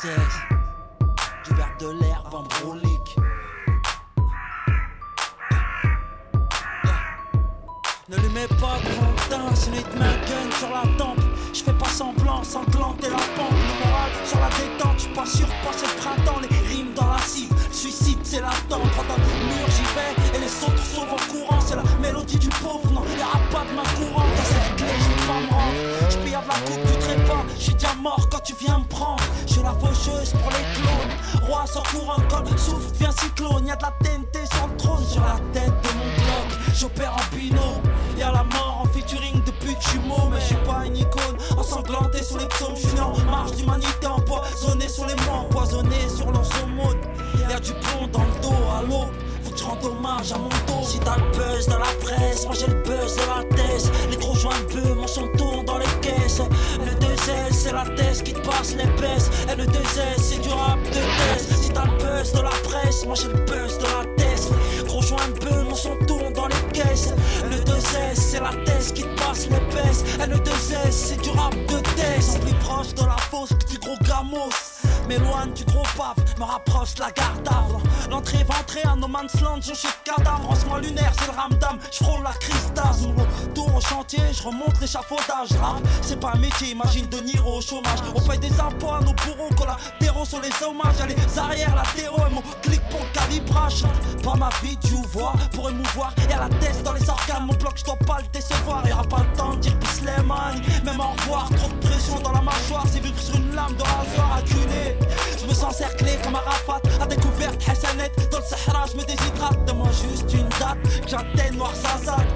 16. Du verre de l'herbe en brolique. Ne lui mets pas de fond de teint, sinon il te met un gun sur la tempe. Je fais pas semblant, sanglanter la pente. Le moral sur la détente, j'suis pas sûr de passer le printemps. Les rimes dans la cible, suicide c'est l'attente. Quand dans le mur j'y vais et les autres sauvent en courant. C'est la mélodie du pauvre, non, y'aura pas de main courante. Dans cette clé j'vais pas me rendre, j'pille à la coupe du trépas. J'suis déjà mort quand tu viens me prendre. J'suis la faucheuse pour les clones. Roi sans couronne, col, souffle, vient cyclone. Y'a de la TNT sur le trône, sur la tête de mon bloc. J'opère en binôme, y'a la mort en featuring depuis que j'suis mot. Mais j'suis pas une icône, ensanglanté sous les psaumes. J'suis né en marche d'humanité, empoisonné sur les mots, empoisonné sur l'anzomone. Y'a du plomb dans le dos, allô, faut que je rende hommage à mon dos. Si t'as le buzz dans la presse, moi j'ai le buzz de la thèse. Les gros joints de bœuf, mon son tourne dans les caisses. Le 2S c'est la thèse qui te passe l'épaisse. Et le 2S c'est du rap de thèse. Si t'as le buzz de la presse, moi j'ai le buzz de la thèse. Gros joints de bœuf, mon son tourne dans les caisses. Le 2S c'est la thèse qui te passe l'épaisse. Et le 2S c'est du rap de thèse. Plus proche de la fosse que du gros gamos. M'éloigne du gros paf, me rapproche de la garde d'avre. L'entrée ventrée, un no man's land, je suis cadavre. En ce mois lunaire, c'est le ramdam, j'frôle la crise d'asthme. Tour au chantier, j'remonte l'échafaudage. Rap, c'est pas un métier, imagine De Niro au chômage. On paye des impôts à nos bourreaux, collatéraux sur les hommages. Y'a les arrières latéraux et mon clic pour le calibrage. Pas ma vie, tu vois, pour émouvoir. Y'a la tête dans les organes, mon bloc, j'dois pas le décevoir. Y'aura pas le temps de dire Bislemani, même au revoir. Trop de pression dans la mâchoire, c'est vivre sur une lame de rasoir acculée. Je me sens cerclé comme Arafat, à découverte Hassanet. Dans le Sahara, je me déshydrate. Donne-moi juste une date, que j'atteigne Noir Zazak.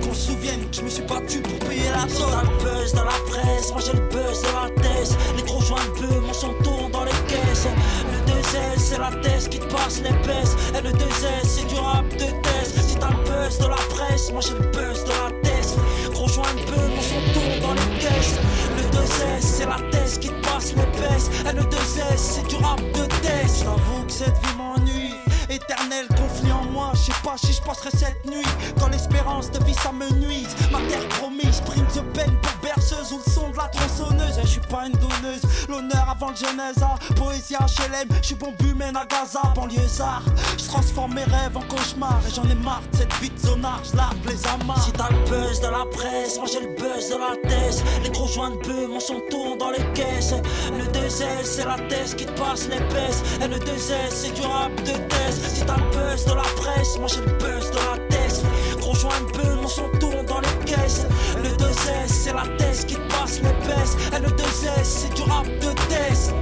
Qu'on se souvienne que je me suis battu pour payer la somme. T'as le buzz dans la presse, moi j'ai le buzz de la thèse. Les gros joints de bœuf, mon son tourne dans les caisses. Le 2S c'est la thèse qui te passe l'épaisse. Et le 2S c'est du rap de thèse. Si t'as le buzz de la presse, moi j'ai le buzz de la thèse. Gros joints de bœuf, mon son tourne dans les caisses. Le 2S c'est la thèse qui te passe l'épaisse. Et le 2S c'est du rap de thèse. J'avoue que cette vie m'ennuie. Éternel conflit en moi, je sais pas si je passerai cette nuit. Quand l'espérance de vie ça me nuise. Ma terre promise, prime de peine pour berceuse. Ou le son de la tronçonneuse. Je suis pas une donneuse, l'honneur avant le genèse. Poésie HLM, je suis bon bumen à Gaza. Banlieusard, je transforme mes rêves en cauchemar. Et j'en ai marre de cette vie de zonard, je largue les amas. Si t'as le buzz de la presse, moi j'ai le buzz de la thèse. Les gros joints de bœuf, mon son tourne dans les caisses. Le 2S c'est la thèse qui te passe l'épaisse. Et le 2S c'est du rap de thèse. Si t'as le buzz de la presse, moi j'ai le buzz de la thèse. Gros joint de bœuf, mon son tourne dans les caisses. Le 2S c'est la thèse qui te passe l'épaisse. Et le 2S c'est du rap de thèse.